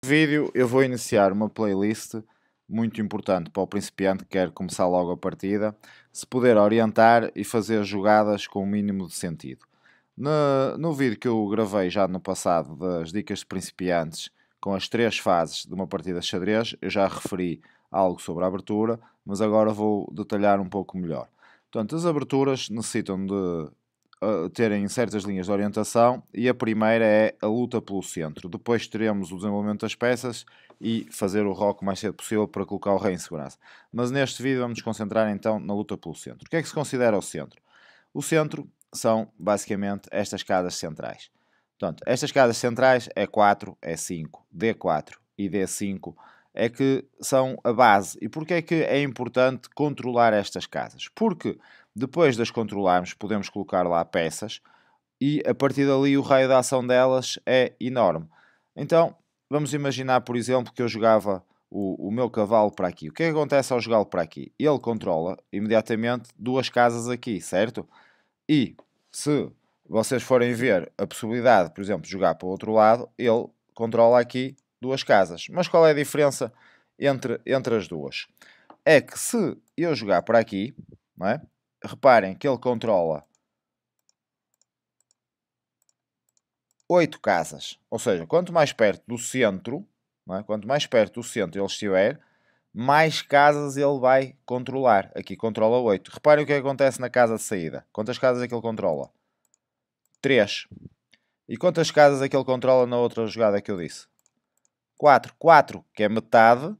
Vídeo eu vou iniciar uma playlist muito importante para o principiante que quer começar logo a partida, se puder orientar e fazer jogadas com o mínimo de sentido. No vídeo que eu gravei já no passado das dicas de principiantes com as 3 fases de uma partida de xadrez, eu já referi algo sobre a abertura, mas agora vou detalhar um pouco melhor. Portanto, as aberturas necessitam de terem certas linhas de orientação e a primeira é a luta pelo centro. Depois teremos o desenvolvimento das peças e fazer o rock o mais cedo possível para colocar o rei em segurança. Mas neste vídeo vamos nos concentrar então na luta pelo centro. O que é que se considera o centro? O centro são basicamente estas casas centrais. Portanto, estas casas centrais, E4, E5, D4 e D5, é que são a base. E porquê é que é importante controlar estas casas? Porque depois de as controlarmos, podemos colocar lá peças e a partir dali o raio de ação delas é enorme. Então, vamos imaginar, por exemplo, que eu jogava o meu cavalo para aqui. O que é que acontece ao jogá-lo para aqui? Ele controla imediatamente 2 casas aqui, certo? E se vocês forem ver a possibilidade, por exemplo, de jogar para o outro lado, ele controla aqui 2 casas. Mas qual é a diferença entre as duas? É que se eu jogar para aqui, não é? Reparem que ele controla 8 casas. Ou seja, quanto mais perto do centro, não é? Quanto mais perto do centro ele estiver, mais casas ele vai controlar. Aqui controla 8. Reparem o que acontece na casa de saída. Quantas casas é que ele controla? 3. E quantas casas é que ele controla na outra jogada que eu disse? 4. 4, que é metade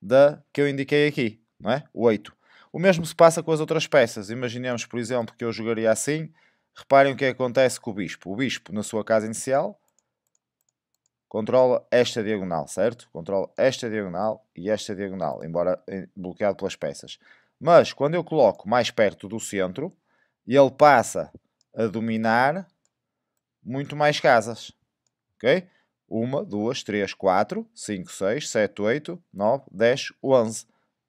da que eu indiquei aqui, não é? 8. O mesmo se passa com as outras peças. Imaginemos, por exemplo, que eu jogaria assim. Reparem o que acontece com o bispo. O bispo, na sua casa inicial, controla esta diagonal, certo? Controla esta diagonal e esta diagonal, embora bloqueado pelas peças. Mas, quando eu coloco mais perto do centro, ele passa a dominar muito mais casas. Ok? 1, 2, 3, 4, 5, 6, 7, 8, 9, 10, 11.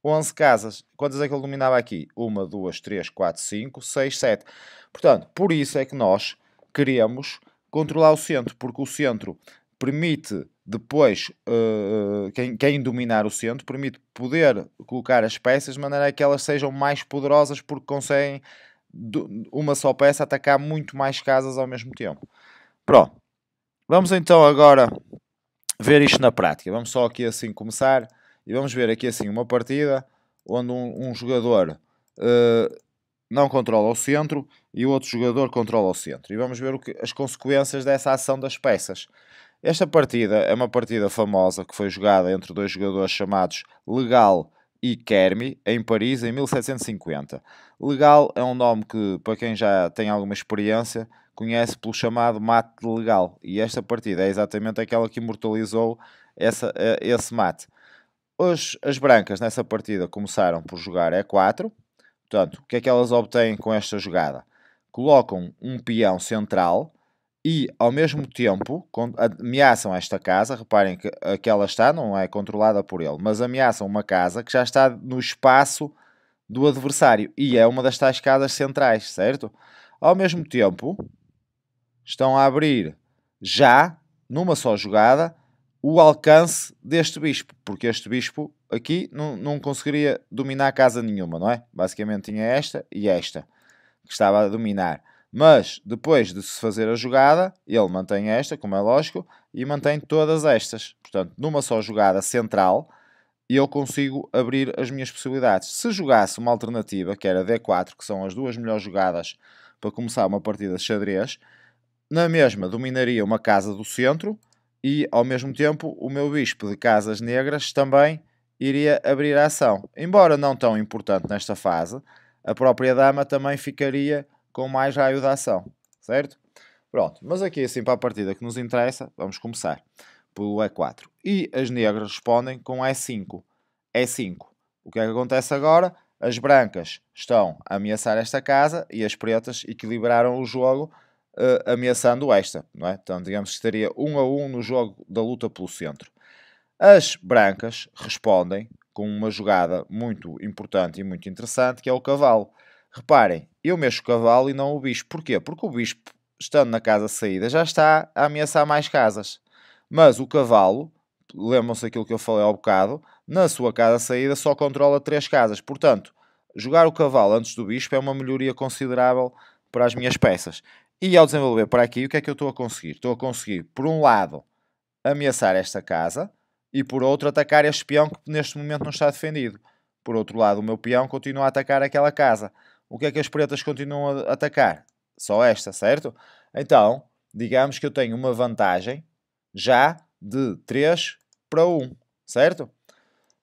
11 casas. Quantas é que ele dominava aqui? 1, 2, 3, 4, 5, 6, 7. Portanto, por isso é que nós queremos controlar o centro, porque o centro permite depois, quem dominar o centro, permite poder colocar as peças de maneira a que elas sejam mais poderosas porque conseguem uma só peça atacar muito mais casas ao mesmo tempo. Pronto. Vamos então agora ver isto na prática. Vamos só aqui assim começar e vamos ver aqui assim uma partida onde um jogador não controla o centro e o outro jogador controla o centro. E vamos ver as consequências dessa ação das peças. Esta partida é uma partida famosa que foi jogada entre 2 jogadores chamados Legal e Kermi, em Paris, em 1750. Legal é um nome que, para quem já tem alguma experiência, conhece pelo chamado mate legal. E esta partida é exatamente aquela que imortalizou esse mate. As brancas nessa partida começaram por jogar E4. Portanto, o que é que elas obtêm com esta jogada? Colocam um peão central e, ao mesmo tempo, ameaçam esta casa. Reparem que aquela está, não é controlada por ele, mas ameaçam uma casa que já está no espaço do adversário e é uma das tais casas centrais, certo? Ao mesmo tempo, estão a abrir já, numa só jogada, o alcance deste bispo, porque este bispo aqui não conseguiria dominar casa nenhuma, não é? Basicamente tinha esta e esta que estava a dominar. Mas, depois de se fazer a jogada, ele mantém esta, como é lógico, e mantém todas estas. Portanto, numa só jogada central, eu consigo abrir as minhas possibilidades. Se jogasse uma alternativa, que era D4, que são as 2 melhores jogadas para começar uma partida de xadrez, na mesma dominaria uma casa do centro e, ao mesmo tempo, o meu bispo de casas negras também iria abrir a ação. Embora não tão importante nesta fase, a própria dama também ficaria com mais raio de ação, certo? Pronto, mas aqui assim para a partida que nos interessa, vamos começar pelo E4. E as negras respondem com E5. E5. O que é que acontece agora? As brancas estão a ameaçar esta casa e as pretas equilibraram o jogo ameaçando esta, não é? Então, digamos que estaria 1-1 no jogo da luta pelo centro. As brancas respondem com uma jogada muito importante e muito interessante, que é o cavalo. Reparem, eu mexo o cavalo e não o bispo. Porquê? Porque o bispo, estando na casa de saída, já está a ameaçar mais casas. Mas o cavalo, lembram-se daquilo que eu falei ao bocado, na sua casa-saída só controla 3 casas. Portanto, jogar o cavalo antes do bispo é uma melhoria considerável para as minhas peças. E ao desenvolver para aqui, o que é que eu estou a conseguir? Estou a conseguir, por um lado, ameaçar esta casa e por outro, atacar este peão que neste momento não está defendido. Por outro lado, o meu peão continua a atacar aquela casa. O que é que as pretas continuam a atacar? Só esta, certo? Então, digamos que eu tenho uma vantagem já de 3 para 1, certo?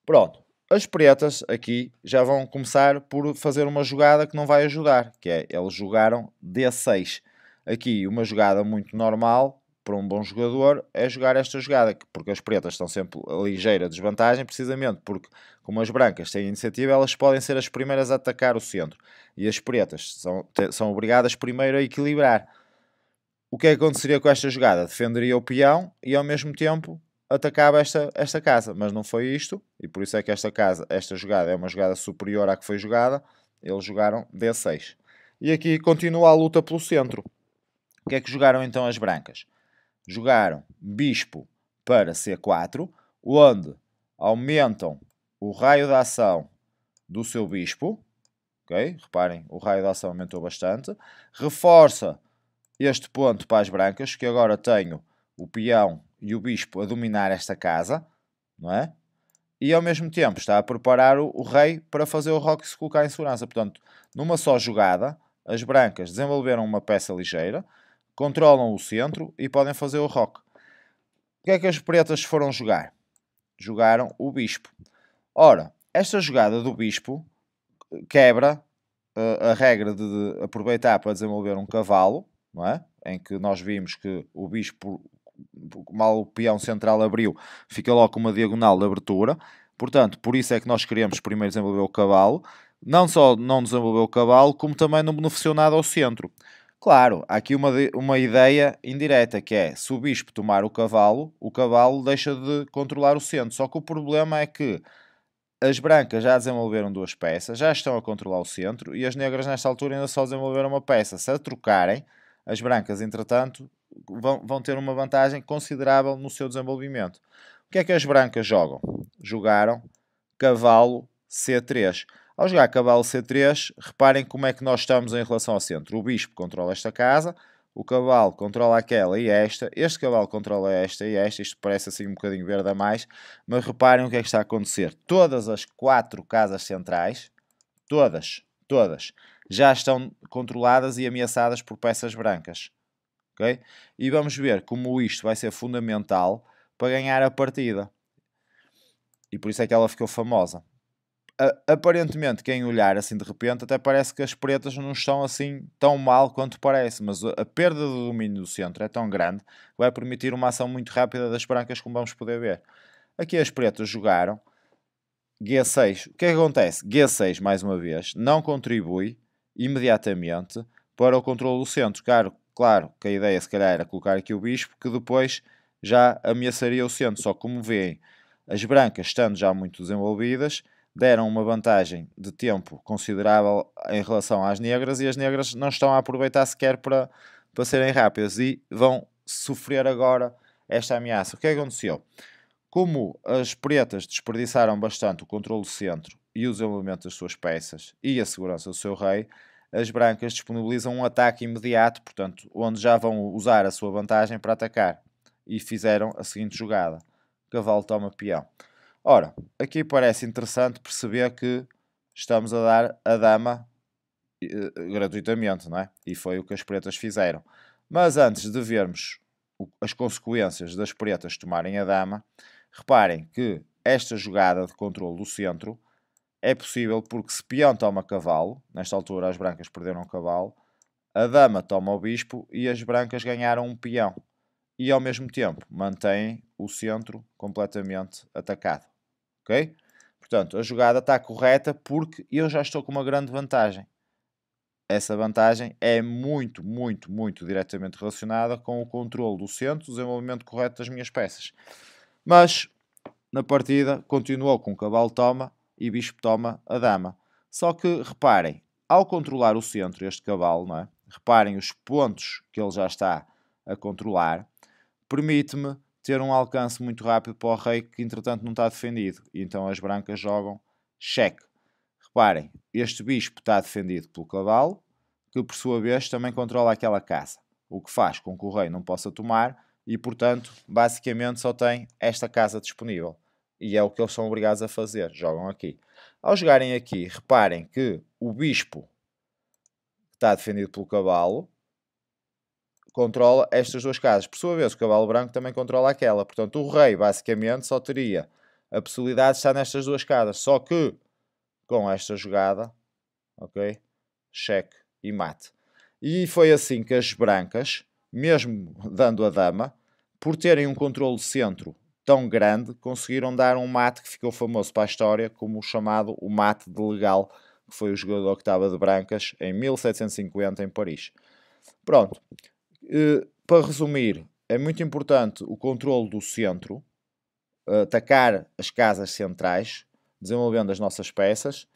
Pronto. As pretas aqui já vão começar por fazer uma jogada que não vai ajudar, que é, eles jogaram D6. Aqui uma jogada muito normal para um bom jogador é jogar esta jogada, porque as pretas estão sempre a ligeira desvantagem, precisamente porque, como as brancas têm iniciativa, elas podem ser as primeiras a atacar o centro. E as pretas são obrigadas primeiro a equilibrar. O que é que aconteceria com esta jogada? Defenderia o peão e ao mesmo tempo atacava esta casa, mas não foi isto, e por isso é que esta jogada é uma jogada superior à que foi jogada. Eles jogaram D6. E aqui continua a luta pelo centro. O que é que jogaram então as brancas? Jogaram bispo para C4, onde aumentam o raio de ação do seu bispo. Ok? Reparem, o raio de ação aumentou bastante. Reforça este ponto para as brancas, que agora tenho o peão e o bispo a dominar esta casa, não é? E ao mesmo tempo está a preparar o rei para fazer o roque se colocar em segurança. Portanto, numa só jogada, as brancas desenvolveram uma peça ligeira, controlam o centro e podem fazer o roque. O que é que as pretas foram jogar? Jogaram o bispo. Ora, esta jogada do bispo quebra a regra de aproveitar para desenvolver um cavalo, não é? Em que nós vimos que o bispo, mal o peão central abriu, fica logo com uma diagonal de abertura. Portanto, por isso é que nós queremos primeiro desenvolver o cavalo. Não só não desenvolver o cavalo, como também não beneficiou nada ao centro. Claro, há aqui uma ideia indireta, que é, se o bispo tomar o cavalo deixa de controlar o centro. Só que o problema é que as brancas já desenvolveram 2 peças, já estão a controlar o centro, e as negras nesta altura ainda só desenvolveram uma peça. Se a trocarem, as brancas, entretanto, vão ter uma vantagem considerável no seu desenvolvimento. O que é que as brancas jogam? Jogaram cavalo C3. Ao jogar cavalo C3, reparem como é que nós estamos em relação ao centro. O bispo controla esta casa, o cavalo controla aquela e esta, este cavalo controla esta e esta, isto parece assim um bocadinho verde a mais, mas reparem o que é que está a acontecer. Todas as 4 casas centrais, todas, já estão controladas e ameaçadas por peças brancas. Okay? E vamos ver como isto vai ser fundamental para ganhar a partida. E por isso é que ela ficou famosa. Aparentemente, quem olhar assim de repente, até parece que as pretas não estão assim tão mal quanto parece, mas a perda do domínio do centro é tão grande que vai permitir uma ação muito rápida das brancas, como vamos poder ver. Aqui as pretas jogaram G6. O que é que acontece? G6, mais uma vez, não contribui imediatamente para o controle do centro. Claro que a ideia se calhar era colocar aqui o bispo, que depois já ameaçaria o centro. Só que como veem, as brancas estando já muito desenvolvidas, deram uma vantagem de tempo considerável em relação às negras, e as negras não estão a aproveitar sequer para serem rápidas e vão sofrer agora esta ameaça. O que é que aconteceu? Como as pretas desperdiçaram bastante o controle do centro e o desenvolvimento das suas peças e a segurança do seu rei, as brancas disponibilizam um ataque imediato, portanto, onde já vão usar a sua vantagem para atacar. E fizeram a seguinte jogada: cavalo toma peão. Ora, aqui parece interessante perceber que estamos a dar a dama gratuitamente, não é? E foi o que as pretas fizeram. Mas antes de vermos as consequências das pretas tomarem a dama, reparem que esta jogada de controle do centro é possível porque se peão toma cavalo, nesta altura as brancas perderam o cavalo, a dama toma o bispo e as brancas ganharam um peão. E ao mesmo tempo mantêm o centro completamente atacado. Ok? Portanto, a jogada está correta porque eu já estou com uma grande vantagem. Essa vantagem é muito, muito, muito diretamente relacionada com o controle do centro, o desenvolvimento correto das minhas peças. Mas, na partida, continuou com cavalo toma e bispo toma a dama. Só que, reparem, ao controlar o centro, este cavalo, não é? Reparem os pontos que ele já está a controlar, permite-me ter um alcance muito rápido para o rei que entretanto não está defendido. E então as brancas jogam cheque. Reparem, este bispo está defendido pelo cavalo, que por sua vez também controla aquela casa, o que faz com que o rei não possa tomar e, portanto, basicamente só tem esta casa disponível. E é o que eles são obrigados a fazer, jogam aqui. Ao jogarem aqui, reparem que o bispo que está defendido pelo cavalo controla estas duas casas. Por sua vez, o cavalo branco também controla aquela. Portanto, o rei basicamente só teria a possibilidade de estar nestas duas casas. Só que com esta jogada, ok? Cheque e mate. E foi assim que as brancas, mesmo dando a dama, por terem um controle de centro tão grande, conseguiram dar um mate que ficou famoso para a história como o chamado o mate de legal, que foi o jogador que estava de brancas em 1750 em Paris. Pronto. Para resumir, é muito importante o controle do centro, atacar as casas centrais, desenvolvendo as nossas peças,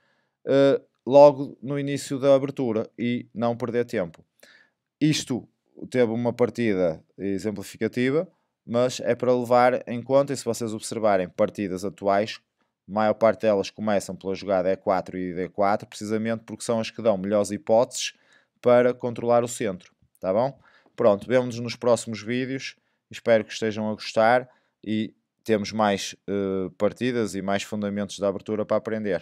logo no início da abertura e não perder tempo. Isto teve uma partida exemplificativa, mas é para levar em conta, e se vocês observarem partidas atuais, a maior parte delas começam pela jogada E4 e D4, precisamente porque são as que dão melhores hipóteses para controlar o centro. Tá bom? Pronto, vemo-nos nos próximos vídeos. Espero que estejam a gostar e temos mais partidas e mais fundamentos da abertura para aprender.